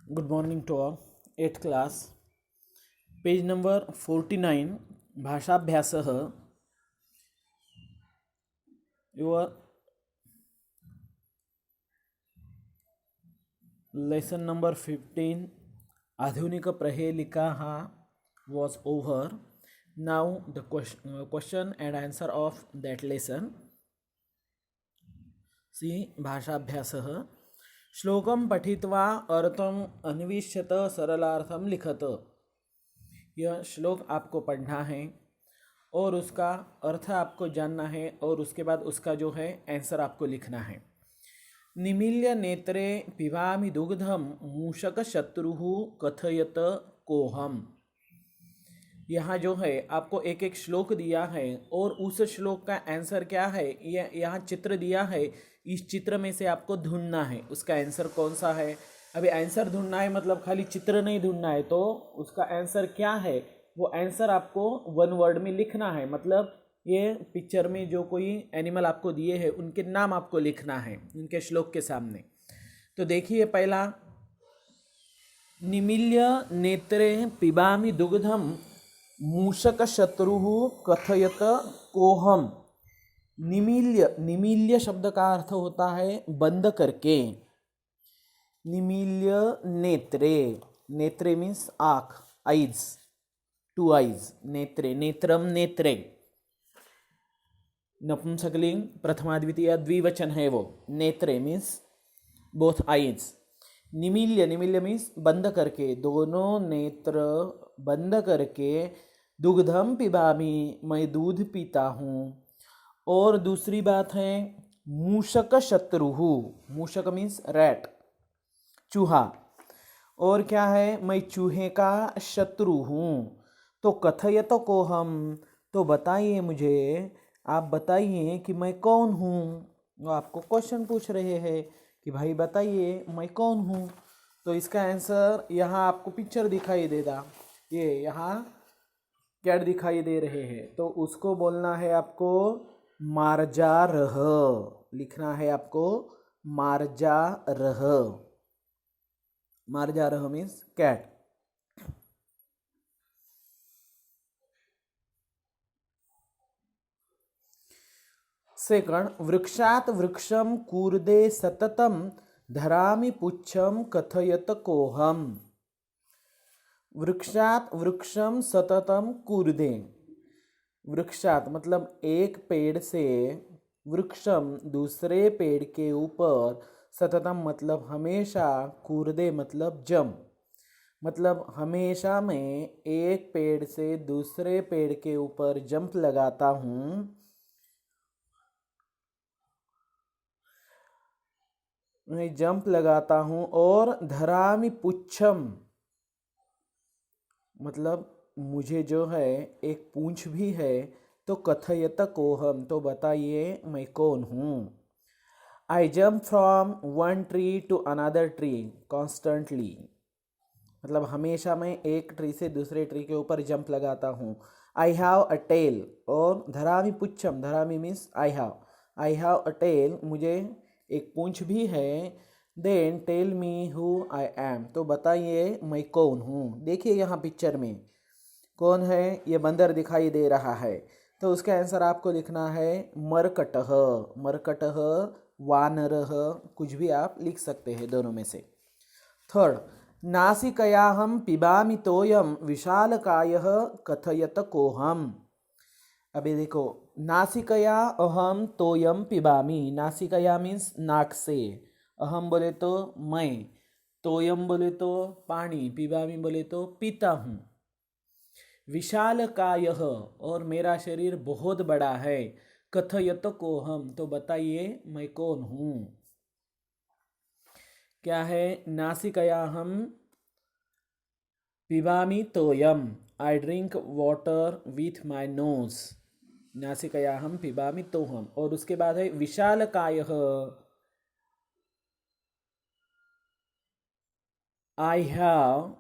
Good morning to all. 8th class. Page number 49. भाषाभ्यासः. Your lesson number 15. आधुनिक प्रहेलिकाः was over. Now the question and answer of that lesson. See भाषाभ्यासः. श्लोकं पठित्वा अर्थम अन्विष्यत सरलार्थम लिखत. यह श्लोक आपको पढ़ना है और उसका अर्थ आपको जानना है और उसके बाद उसका जो है आंसर आपको लिखना है. निमील्य नेत्रे पिबामि दुग्धम मूषक शत्रुः कथयत कोहम. यहाँ जो है आपको एक एक श्लोक दिया है और उस श्लोक का आंसर क्या है ये यहाँ चित्र दिया है. इस चित्र में से आपको ढूंढना है उसका आंसर कौन सा है. अभी आंसर ढूंढना है मतलब खाली चित्र नहीं ढूंढना है, तो उसका आंसर क्या है वो आंसर आपको वन वर्ड में लिखना है. मतलब ये पिक्चर में जो कोई एनिमल आपको दिए हैं उनके नाम आपको लिखना है उनके श्लोक के सामने. तो देखिए पहला, निमील्य नेत्रे पिबामि दुग्धम मूषक शत्रुः कथयत कोहम. निमील्य शब्द का अर्थ होता है बंद करके. निमील्य नेत्रे, नेत्रे मीन्स आँख, आइज, टू आइज. नेत्रे, नेत्रम, नेत्रे नपुंसकलिंग प्रथमा द्वितीय द्विवचन है वो. नेत्रे मीन्स बोथ आइज. निमील्य, निमील्य मीन्स बंद करके, दोनों नेत्र बंद करके. दुग्धम पिबामी, मैं दूध पीता हूँ. और दूसरी बात है मूषक शत्रुः, मूषक मीन्स रैट, चूहा. और क्या है, मैं चूहे का शत्रु हूँ. तो कथयत कोहम, तो बताइए मुझे, आप बताइए कि मैं कौन हूँ. वो आपको क्वेश्चन पूछ रहे हैं कि भाई बताइए मैं कौन हूँ. तो इसका आंसर यहाँ आपको पिक्चर दिखाई देगा. ये यहाँ कैट दिखाई दे रहे हैं तो उसको बोलना है आपको मार्जारह. लिखना है आपको मार्जारह. मार्जारह मीन्स कैट. सेकंड, वृक्षात वृक्षम कूर्दे सततम धरामि पुच्छम कथयत कोहम. वृक्षात वृक्षम सततम कूर्दे. वृक्षात मतलब एक पेड़ से, वृक्षम दूसरे पेड़ के ऊपर, सततम मतलब हमेशा, कूर्दे मतलब जंप, मतलब हमेशा मैं एक पेड़ से दूसरे पेड़ के ऊपर जंप लगाता हूँ. मैं जंप लगाता हूँ. और धरामि पुच्छम मतलब मुझे जो है एक पूंछ भी है. तो कथयत कोहम, तो बताइए मैं कौन हूँ. I jump from one tree to another tree constantly, मतलब हमेशा मैं एक ट्री से दूसरे ट्री के ऊपर जंप लगाता हूँ. I have a tail. और धरामी पुच्छम, धरामी means I have a tail, मुझे एक पूंछ भी है. Then tell me who I am, तो बताइए मैं कौन हूँ. देखिए यहाँ पिक्चर में कौन है, ये बंदर दिखाई दे रहा है. तो उसका आंसर आपको लिखना है मरकटह. मरकटह, वानरह, कुछ भी आप लिख सकते हैं दोनों में से. थर्ड, नासिकयाहम पिबामि तोयम विशालकायः कथयत कोहम. अभी देखो, नासिकया अहम तोयम पिबामी. नासिकया मीन्स नाक से, अहम बोले तो मैं, तोयम बोले तो पानी, पिबामी बोले तो पीता हूँ. विशालकायः और मेरा शरीर बहुत बड़ा है. कथयत कोहम, तो बताइए मैं कौन हूँ. क्या है, नासिकयाहम पिबामि तोयम, I drink water with my nose. नासिकयाहम पिबामि तोहम. और उसके बाद है विशालकायः, I have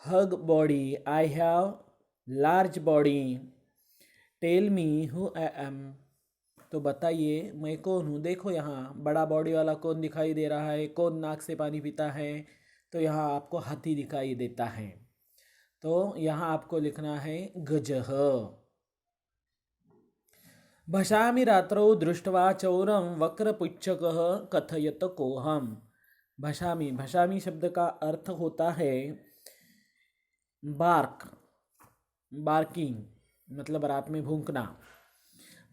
hug body, I have large body. Tell me who I am. तो बताइए मैं कौन हूँ। देखो यहाँ बड़ा बॉडी वाला कौन दिखाई दे रहा है, कौन नाक से पानी पीता है, तो यहाँ आपको हाथी दिखाई देता है। तो यहाँ आपको लिखना है गजः। भसामि रात्रौ दृष्ट्वा चौरम वक्रपुच्छकः कथयत कोहम। भसामी, भसामी शब्द का अर्थ होता है बार्क, बार्किंग, मतलब रात में भूंकना।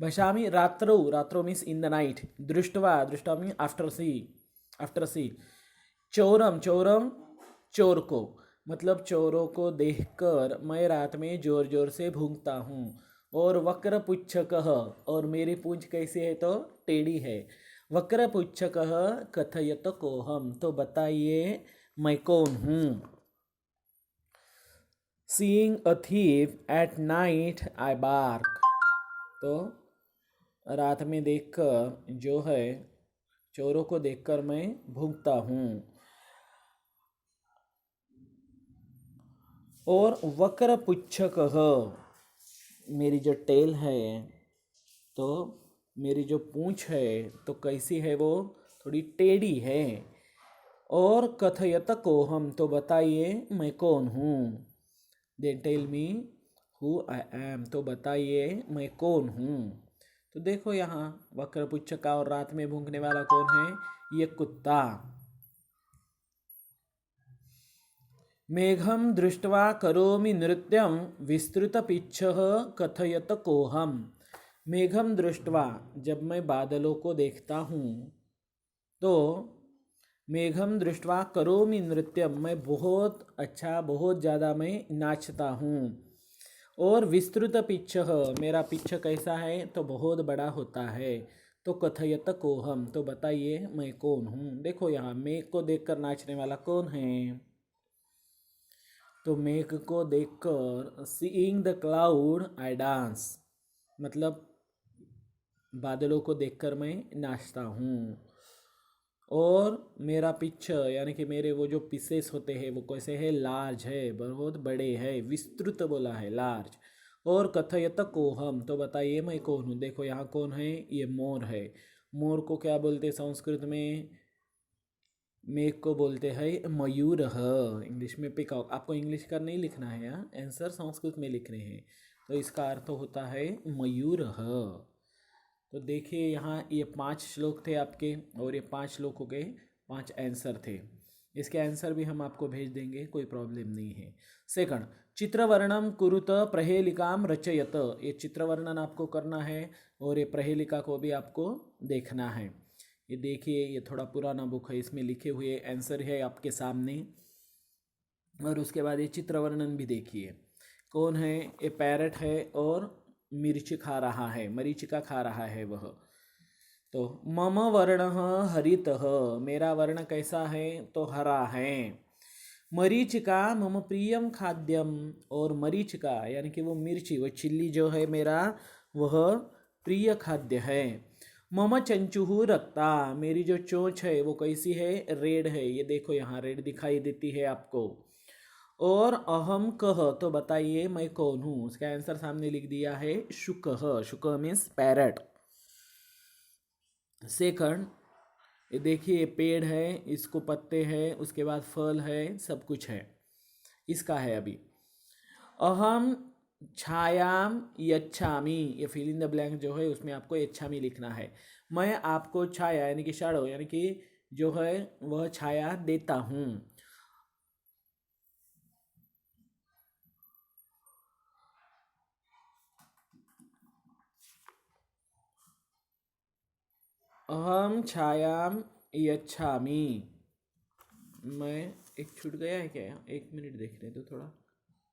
भसामी रात्रो, रात्रो मीन्स इन द नाइट। दृष्टवा, दृष्टवा मीन आफ्टर सी, आफ्टर सी। चौरम, चौरम चोर को, मतलब चोरों को देखकर मैं रात में जोर जोर से भूंकता हूँ। और वक्र पुच्छकः, और मेरी पूंछ कैसी है तो टेढ़ी है। वक्र पुच्छकः कथयत कोहम, तो बताइए मैं कौन हूँ। Seeing a thief at night I bark, तो रात में देखकर जो है, चोरों को देखकर मैं भूंकता हूँ। और वक्र पुच्छकः, मेरी जो टेल है, तो मेरी जो पूंछ है तो कैसी है, वो थोड़ी टेढ़ी है। और कथयत कोहम, तो बताइए मैं कौन हूँ। They tell me who I am, तो बताइए मैं कौन हूँ। तो देखो यहाँ वक्रपुच्छक और रात में भूंकने वाला कौन है, ये कुत्ता। मेघम दृष्ट्वा करोमि नृत्यम विस्तृतपिच्छः कथयत कोहम। मेघम दृष्ट्वा, जब मैं बादलों को देखता हूँ तो मेघम दृष्ट्वा करोमि नृत्यम, मैं बहुत अच्छा, बहुत ज़्यादा मैं नाचता हूँ। और विस्तृत पिच्छः, मेरा पिच्छ कैसा है तो बहुत बड़ा होता है। तो कथयत कोहम, तो बताइए मैं कौन हूँ। देखो यहाँ मेघ को देखकर नाचने वाला कौन है, तो मेघ को देखकर, seeing the cloud I dance, मतलब बादलों को देखकर मैं नाचता हूँ। और मेरा पिच्छ, यानी कि मेरे वो जो पीसेस होते हैं वो कैसे है, लार्ज है, बहुत बड़े है। विस्तृत बोला है, लार्ज। और कथयत कोहम, तो बताइए मैं कौन हूँ। देखो यहाँ कौन है, ये मोर है। मोर को क्या बोलते हैं संस्कृत में, मेघ को बोलते हैं मयूर। इंग्लिश में पिकॉक। आपको इंग्लिश का नहीं लिखना है, यहाँ आंसर संस्कृत में लिखने हैं। तो इसका अर्थ होता है मयूर। तो देखिए यहाँ ये 5 श्लोक थे आपके, और ये 5 श्लोकों के 5 आंसर थे। इसके आंसर भी हम आपको भेज देंगे, कोई प्रॉब्लम नहीं है। सेकंड, चित्रवर्णम कुरुत प्रहेलिकाम रचयत, ये चित्रवर्णन आपको करना है, और ये प्रहेलिका को भी आपको देखना है। ये देखिए, ये थोड़ा पुराना बुक है, इसमें लिखे हुए आंसर है आपके सामने। और उसके बाद ये चित्रवर्णन भी देखिए। कौन है, ये पैरट है और मिर्च खा रहा है, मरीचिका खा रहा है वह। तो मम वर्ण हरितः, मेरा वर्ण कैसा है तो हरा है। मरीचिका मम प्रियम खाद्यम, और मरीचिका यानी कि वो मिर्ची, वो चिल्ली जो है मेरा, वह प्रिय खाद्य है। मम चंचुहु रक्ता, मेरी जो चोंच है वो कैसी है, रेड है। ये देखो यहाँ रेड दिखाई देती है आपको। और अहम कह, तो बताइए मैं कौन हूँ। उसका आंसर सामने लिख दिया है, शुकः। शुकः मीन्स पैरट। सेकंड, ये देखिए पेड़ है, इसको पत्ते हैं, उसके बाद फल है, सब कुछ है। इसका है अभी, अहम छायाम यच्छामि, ये फिल इन द ब्लैंक जो है उसमें आपको यच्छामि लिखना है। मैं आपको छाया यानी कि शैडो, यानी कि जो है वह छाया देता हूँ। अहम छायाम यच्छामि, मैं, एक छूट गया है क्या, 1 मिनट देख रहे तो थोड़ा,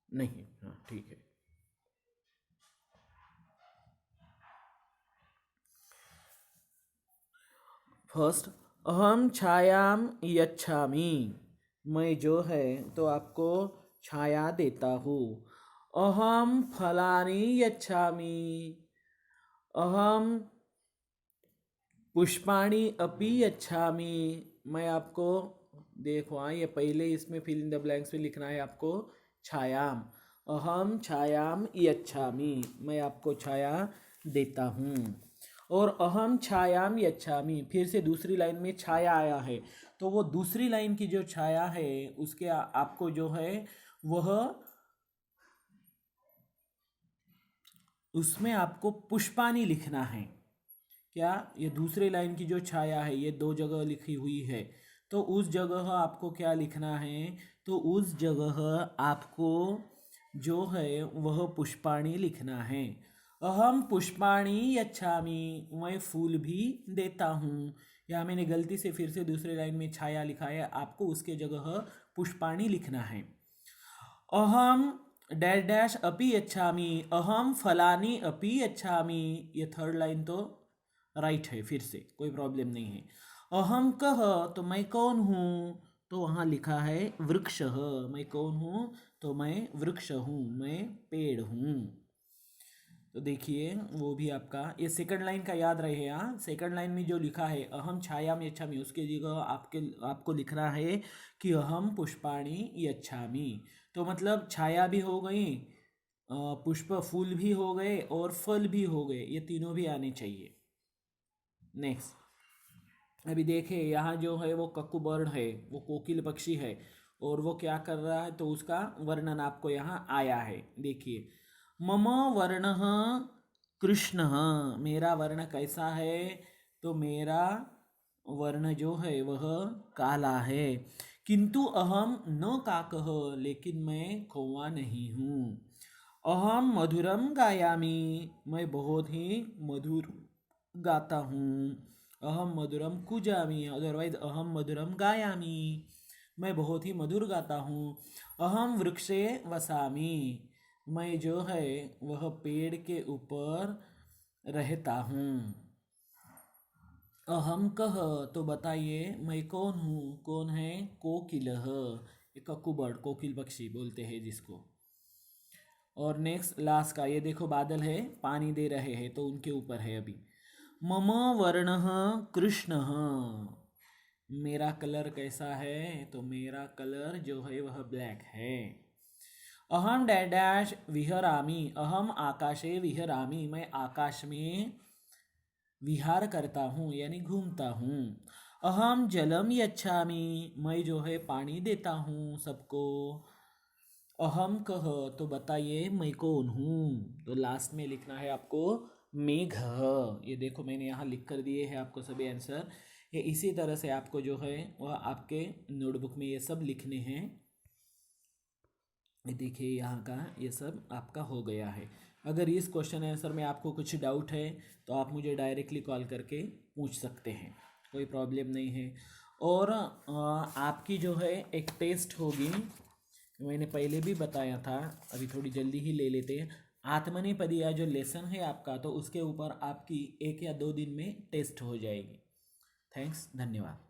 नहीं, हाँ ठीक है। फर्स्ट, अहम छायाम यच्छामि, मैं जो है तो आपको छाया देता हूँ। अहम फलानि यच्छामि, अहम पुष्पाणि अपि यच्छामि, मैं आपको, देखो हाँ, ये पहले इसमें फिल इन द ब्लैंक्स में लिखना है आपको छायाम। अहम छायाम यच्छामि, मैं आपको छाया देता हूँ। और अहम छायाम यच्छामि, फिर से दूसरी लाइन में छाया आया है, तो वो दूसरी लाइन की जो छाया है उसके आपको जो है वह उसमें आपको पुष्पानी लिखना है। क्या, ये दूसरी लाइन की जो छाया है ये दो जगह लिखी हुई है, तो उस जगह आपको क्या लिखना है, तो उस जगह आपको जो है वह पुष्पाणी लिखना है। अहम पुष्पाणी यच्छामि, मैं फूल भी देता हूँ। यहाँ मैंने गलती से फिर से दूसरे लाइन में छाया लिखा है, आपको उसके जगह पुष्पाणी लिखना है। अहम डैश डैश अपि यच्छामि, अहम फलानी अपि यच्छामि, ये थर्ड लाइन तो राइट है, फिर से कोई प्रॉब्लम नहीं है। अहम कह, तो मैं कौन हूँ, तो वहाँ लिखा है वृक्ष, मैं कौन हूँ, तो मैं वृक्ष हूँ, मैं पेड़ हूँ। तो देखिए वो भी आपका ये सेकंड लाइन का याद रहे। यहाँ सेकंड लाइन में जो लिखा है अहम छायाम यच्छामि, उसके जगह आपको लिखना है कि अहम पुष्पाणी यच्छामि। तो मतलब छाया भी हो गई, पुष्प फूल भी हो गए और फल भी हो गए, ये तीनों भी आने चाहिए। नेक्स्ट, अभी देखिए यहाँ जो है वो कक्कू बर्ड है, वो कोकिल पक्षी है, और वो क्या कर रहा है, तो उसका वर्णन आपको यहाँ आया है। देखिए, मम वर्ण कृष्ण, मेरा वर्ण कैसा है, तो मेरा वर्ण जो है वह काला है। किंतु अहम न काकः, लेकिन मैं कौवा नहीं हूँ। अहम मधुरम गायामी, मैं बहुत ही मधुर गाता हूँ। अहम मधुरम कुजामी, अदरवाइज अहम मधुरम गायामी, मैं बहुत ही मधुर गाता हूँ। अहम वृक्षे वसामी, मैं जो है वह पेड़ के ऊपर रहता हूँ। अहम कह, तो बताइए मैं कौन हूँ, कौन है, कोकिलः, एक कक्कू बर्ड, कोकिल पक्षी बोलते हैं जिसको। और नेक्स्ट लास्ट का ये देखो, बादल है, पानी दे रहे हैं, तो उनके ऊपर है अभी। मम वर्णः कृष्णः, मेरा कलर कैसा है, तो मेरा कलर जो है वह ब्लैक है। अहम डैश डैश विहरामी, अहम आकाशे विहरामी, मैं आकाश में विहार करता हूँ यानी घूमता हूँ। अहम जलम यच्छामी, मैं जो है पानी देता हूँ सबको। अहम कह, तो बताइए मैं कौन हूँ, तो लास्ट में लिखना है आपको मेघ। ये देखो मैंने यहाँ लिख कर दिए हैं आपको सभी आंसर। ये इसी तरह से आपको जो है वह आपके नोटबुक में ये सब लिखने हैं। ये देखिए यहाँ का ये सब आपका हो गया है। अगर इस क्वेश्चन आंसर में आपको कुछ डाउट है तो आप मुझे डायरेक्टली कॉल करके पूछ सकते हैं, कोई प्रॉब्लम नहीं है। और आपकी जो है एक टेस्ट होगी, मैंने पहले भी बताया था, अभी थोड़ी जल्दी ही ले लेते हैं। आत्मनेपदी या जो लेसन है आपका, तो उसके ऊपर आपकी 1 या 2 दिन में टेस्ट हो जाएगी। थैंक्स, धन्यवाद।